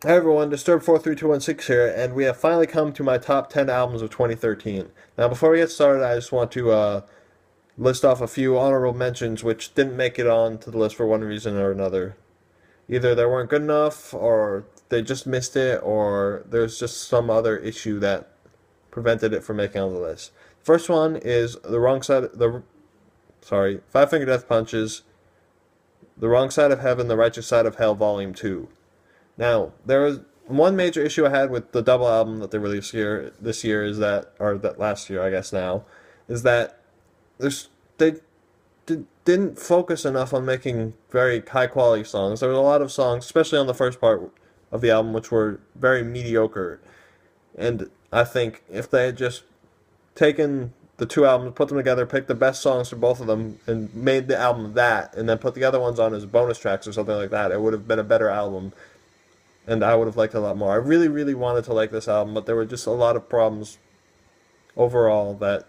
Hi everyone, Disturb43216 here, and we have finally come to my top 10 albums of 2013. Now, before we get started, I just want to list off a few honorable mentions which didn't make it on to the list for one reason or another. Either they weren't good enough, or they just missed it, or there's just some other issue that prevented it from making on the list. First one is Five Finger Death Punches, The Wrong Side of Heaven, The Righteous Side of Hell, Volume 2. Now, there was one major issue I had with the double album that they released this year is that, or that last year, I guess now, is that they didn't focus enough on making very high quality songs. There was a lot of songs, especially on the first part of the album, which were very mediocre. And I think if they had just taken the two albums, put them together, picked the best songs for both of them, and made the album that, and then put the other ones on as bonus tracks or something like that, it would have been a better album and I would have liked it a lot more. I really, really wanted to like this album, but there were just a lot of problems overall that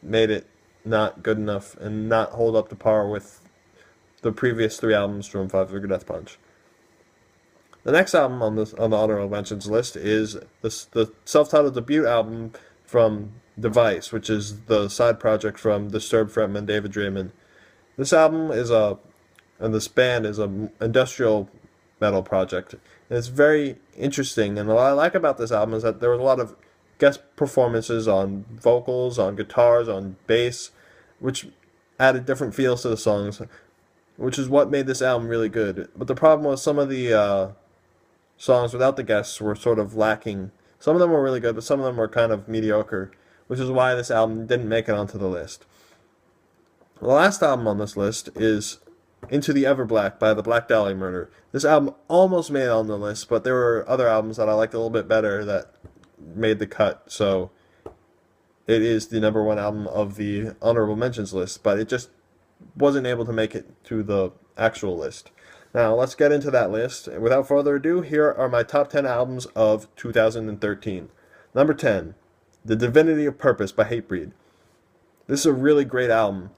made it not good enough and not hold up to par with the previous three albums from Five Finger Death Punch. The next album on the honorable mentions list is the self-titled debut album from Device, which is the side project from Disturbed frontman David Draiman. This album is and this band is a industrial metal project. And it's very interesting. And what I like about this album is that there was a lot of guest performances on vocals, on guitars, on bass, which added different feels to the songs, which is what made this album really good. But the problem was some of the songs without the guests were sort of lacking. Some of them were really good, but some of them were kind of mediocre, which is why this album didn't make it onto the list. The last album on this list is Into the Everblack by the Black Dahlia Murder. This album almost made it on the list, but there were other albums that I liked a little bit better that made the cut, so it is the number one album of the honorable mentions list, but it just wasn't able to make it to the actual list. Now, let's get into that list. Without further ado, here are my top 10 albums of 2013. Number 10, The Divinity of Purpose by Hatebreed. This is a really great album.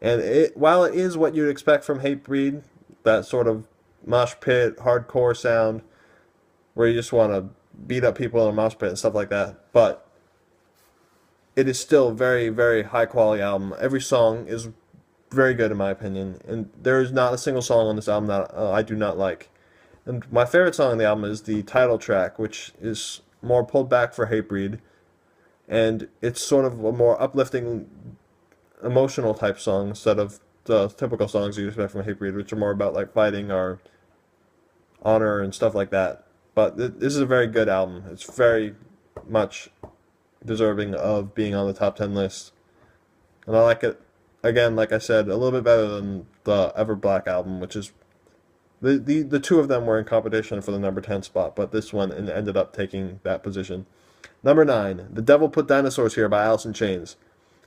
And while it is what you'd expect from Hatebreed, that sort of mosh pit, hardcore sound, where you just want to beat up people in a mosh pit and stuff like that, but it is still a very, very high quality album. Every song is very good in my opinion, and there is not a single song on this album that I do not like. And my favorite song on the album is the title track, which is more pulled back for Hatebreed, and it's sort of a more uplifting emotional type song instead of the typical songs you expect from Hatebreed, which are more about like fighting or honor and stuff like that. But this is a very good album. It's very much deserving of being on the top 10 list. And I like it, again, like I said, a little bit better than the Everblack album, which is the two of them were in competition for the number 10 spot, but this one ended up taking that position. Number 9, The Devil Put Dinosaurs Here by Alice in Chains.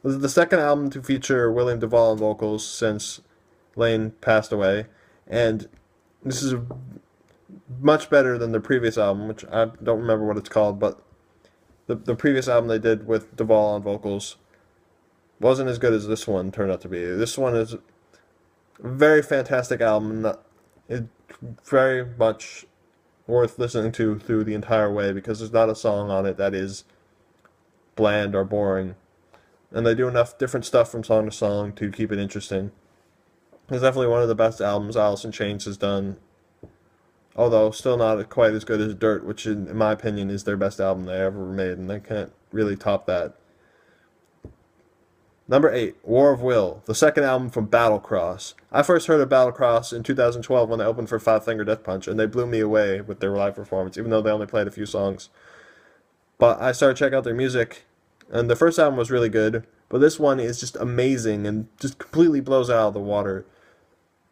This is the second album to feature William Duvall on vocals since Lane passed away, and this is much better than the previous album, which I don't remember what it's called, but the previous album they did with Duvall on vocals wasn't as good as this one turned out to be. This one is a very fantastic album. It's very much worth listening to through the entire way because there's not a song on it that is bland or boring. And they do enough different stuff from song to song to keep it interesting. It's definitely one of the best albums Alice in Chains has done, although still not quite as good as Dirt, which in my opinion is their best album they ever made, and they can't really top that. Number 8, War of Will, the second album from Battlecross. I first heard of Battlecross in 2012 when they opened for Five Finger Death Punch, and they blew me away with their live performance, even though they only played a few songs. But I started checking out their music, and the first album was really good, but this one is just amazing and just completely blows it out of the water.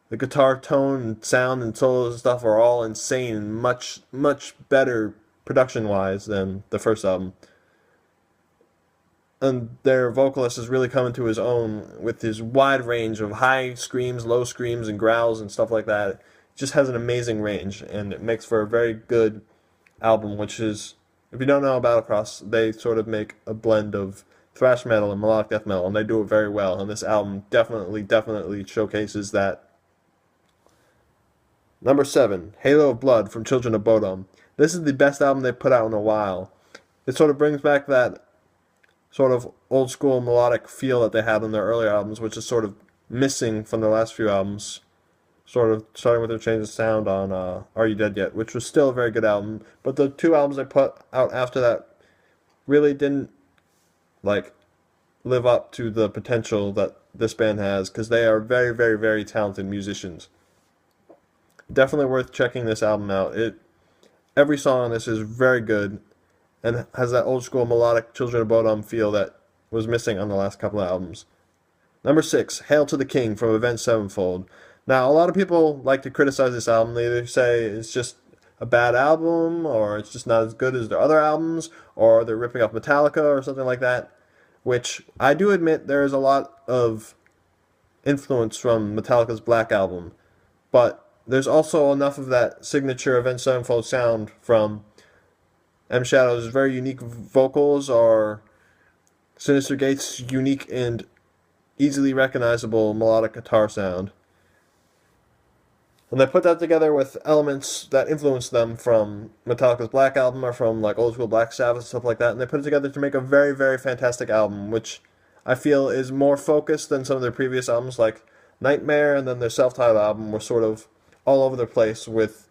The guitar tone and sound and solos and stuff are all insane and much, much better production-wise than the first album. And their vocalist is really coming to his own with his wide range of high screams, low screams, and growls and stuff like that. It just has an amazing range, and it makes for a very good album, which is, if you don't know about Battlecross, they sort of make a blend of thrash metal and melodic death metal, and they do it very well. And this album definitely, definitely showcases that Number 7, Halo of Blood from Children of Bodom. This is the best album they've put out in a while. It sort of brings back that sort of old school melodic feel that they had on their earlier albums, which is sort of missing from their last few albums. Sort of starting with their change of sound on Are You Dead Yet, which was still a very good album. But the two albums they put out after that really didn't like live up to the potential that this band has because they are very, very, very talented musicians. Definitely worth checking this album out. Every song on this is very good and has that old school melodic Children of Bodom feel that was missing on the last couple of albums. Number 6, Hail to the King from Avenged Sevenfold. Now, a lot of people like to criticize this album. They either say it's just a bad album, or it's just not as good as their other albums, or they're ripping off Metallica or something like that, which I do admit there is a lot of influence from Metallica's Black Album, but there's also enough of that signature Avenged Sevenfold sound from M. Shadow's very unique vocals, or Sinister Gate's unique and easily recognizable melodic guitar sound. And they put that together with elements that influenced them from Metallica's Black Album or from like old school Black Sabbath and stuff like that, and they put it together to make a very, very fantastic album, which I feel is more focused than some of their previous albums, like Nightmare and then their self-titled album were sort of all over the place with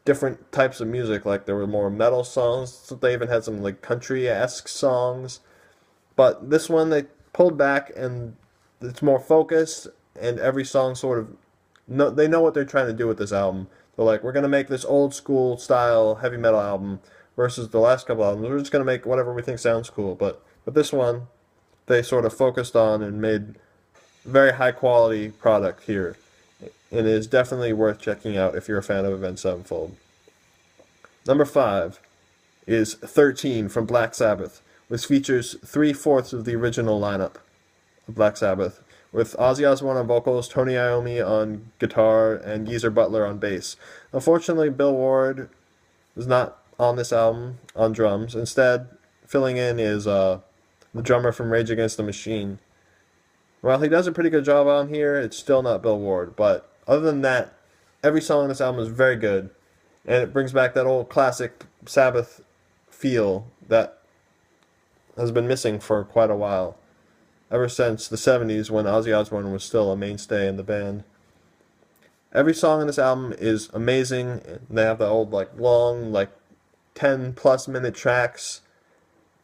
different types of music. Like there were more metal songs, so they even had some like country-esque songs. But this one they pulled back and it's more focused, and every song sort of they know what they're trying to do with this album. They're like, we're gonna make this old school style heavy metal album versus the last couple albums. We're just gonna make whatever we think sounds cool. But this one, they sort of focused on and made very high quality product here, and it is definitely worth checking out if you're a fan of Avenged Sevenfold. Number 5 is 13 from Black Sabbath, which features 3/4 of the original lineup of Black Sabbath, with Ozzy Osbourne on vocals, Tony Iommi on guitar, and Geezer Butler on bass. Unfortunately, Bill Ward was not on this album on drums. Instead, filling in is the drummer from Rage Against the Machine. While he does a pretty good job on here, it's still not Bill Ward. But other than that, every song on this album is very good, and it brings back that old classic Sabbath feel that has been missing for quite a while, ever since the 70s when Ozzy Osbourne was still a mainstay in the band. Every song on this album is amazing. They have the old like long 10 plus minute tracks,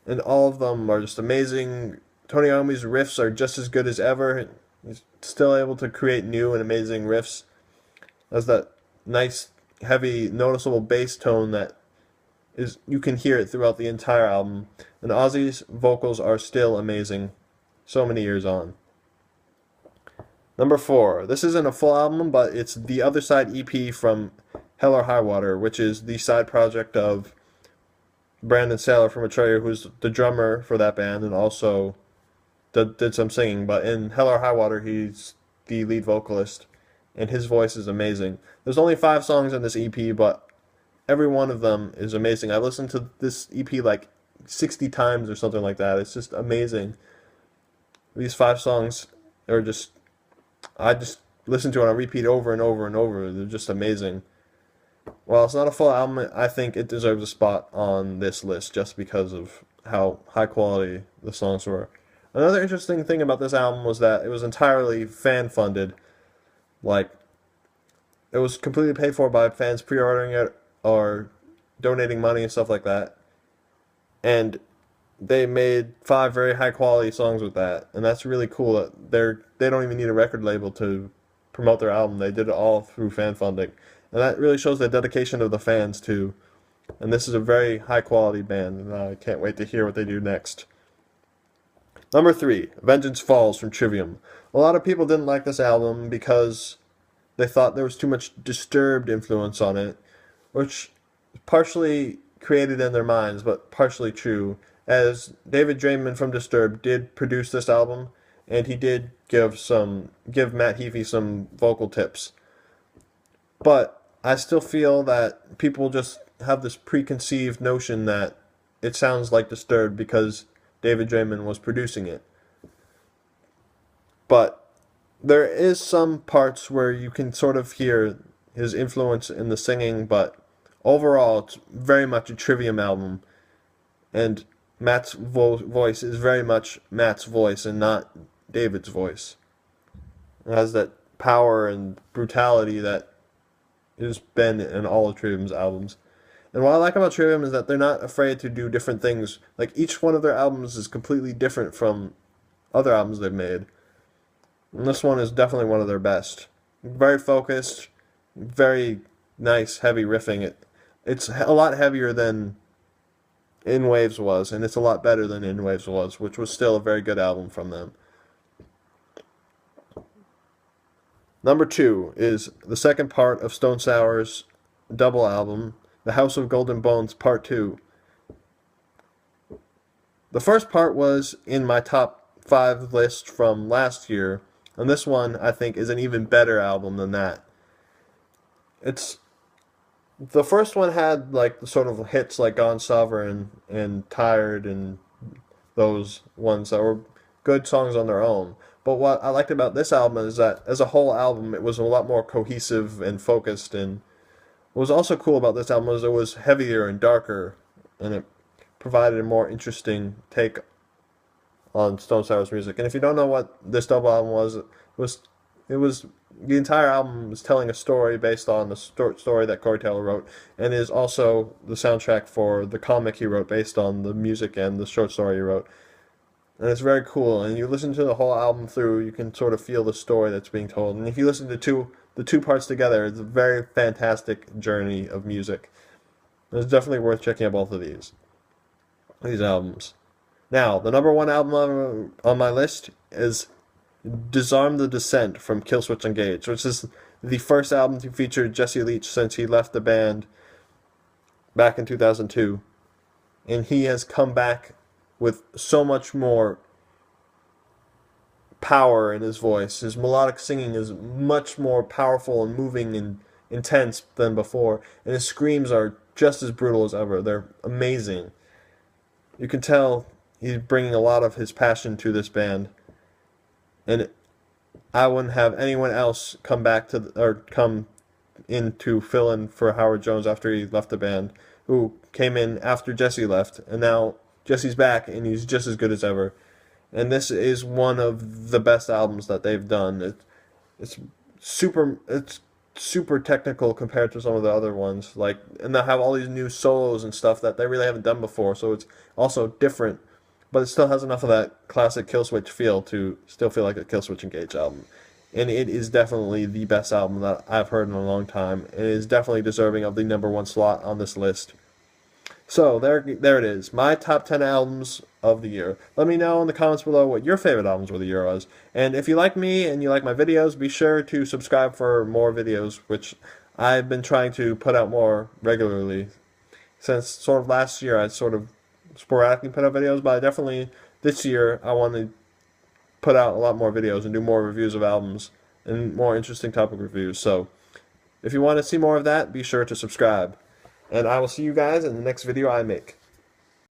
and all of them are just amazing. Tony Iommi's riffs are just as good as ever. He's still able to create new and amazing riffs. Has that nice, heavy, noticeable bass tone that is you can hear it throughout the entire album. And Ozzy's vocals are still amazing so many years on. Number 4. This isn't a full album, but it's the Other Side EP from Hell or High Water, which is the side project of Brandon Saylor from Betrayer, who's the drummer for that band and also did some singing. But in Hell or High Water, he's the lead vocalist, and his voice is amazing. There's only 5 songs in this EP, but every one of them is amazing. I've listened to this EP like 60 times or something like that. It's just amazing. These 5 songs are just, I just listen to it on repeat over and over and over. They're just amazing. While it's not a full album, I think it deserves a spot on this list just because of how high quality the songs were. Another interesting thing about this album was that it was entirely fan funded. Like, it was completely paid for by fans pre-ordering it or donating money and stuff like that. And they made 5 very high quality songs with that, and that's really cool that they don't even need a record label to promote their album. They did it all through fan funding, and that really shows the dedication of the fans too. And this is a very high quality band, and I can't wait to hear what they do next. Number 3, Vengeance Falls from Trivium. A lot of people didn't like this album because they thought there was too much Disturbed influence on it, which is partially created in their minds, but partially true, as David Draymond from Disturbed did produce this album, and he did give Matt Heafy some vocal tips. But I still feel that people just have this preconceived notion that it sounds like Disturbed because David Draymond was producing it. But there is some parts where you can sort of hear his influence in the singing, but overall it's very much a Trivium album, and Matt's voice is very much Matt's voice and not David's voice. It has that power and brutality that has been in all of Trivium's albums. And what I like about Trivium is that they're not afraid to do different things. Like, each one of their albums is completely different from other albums they've made. And this one is definitely one of their best. Very focused, very nice, heavy riffing. It's a lot heavier than In Waves was, and it's a lot better than In Waves was, which was still a very good album from them. Number 2 is the second part of Stone Sour's double album, The House of Golden Bones Part 2. The first part was in my top 5 list from last year, and this one I think is an even better album than that. The first one had like the sort of hits like Gone Sovereign and Tired and those ones that were good songs on their own. But what I liked about this album is that as a whole album, it was a lot more cohesive and focused. And what was also cool about this album was it was heavier and darker, and it provided a more interesting take on Stone Sour's music. And if you don't know what this double album was, it was the entire album was telling a story based on the story that Corey Taylor wrote, and is also the soundtrack for the comic he wrote based on the music and the short story he wrote. And it's very cool. And you listen to the whole album through, you can sort of feel the story that's being told. And if you listen to the two parts together, it's a very fantastic journey of music. It's definitely worth checking out both of these albums. Now, the number 1 album on my list is Disarm the Descent from Killswitch Engage, which is the first album to feature Jesse Leach since he left the band back in 2002. And he has come back with so much more power in his voice. His melodic singing is much more powerful and moving and intense than before, and his screams are just as brutal as ever. They're amazing. You can tell he's bringing a lot of his passion to this band, and I wouldn't have anyone else come in to fill in for Howard Jones after he left the band, who came in after Jesse left, and now Jesse's back, and he's just as good as ever. And this is one of the best albums that they've done. It's super technical compared to some of the other ones. And they have all these new solos and stuff that they really haven't done before. So it's also different, but it still has enough of that classic Killswitch feel to still feel like a Killswitch Engage album. And it is definitely the best album that I've heard in a long time. It is definitely deserving of the number 1 slot on this list. So there it is, my top 10 albums of the year. Let me know in the comments below what your favorite albums of the year was. And if you like me and you like my videos, be sure to subscribe for more videos, which I've been trying to put out more regularly. Since sort of last year, I sort of sporadically put out videos, but I definitely, this year, I want to put out a lot more videos and do more reviews of albums and more interesting topic reviews. So if you want to see more of that, be sure to subscribe. And I will see you guys in the next video I make.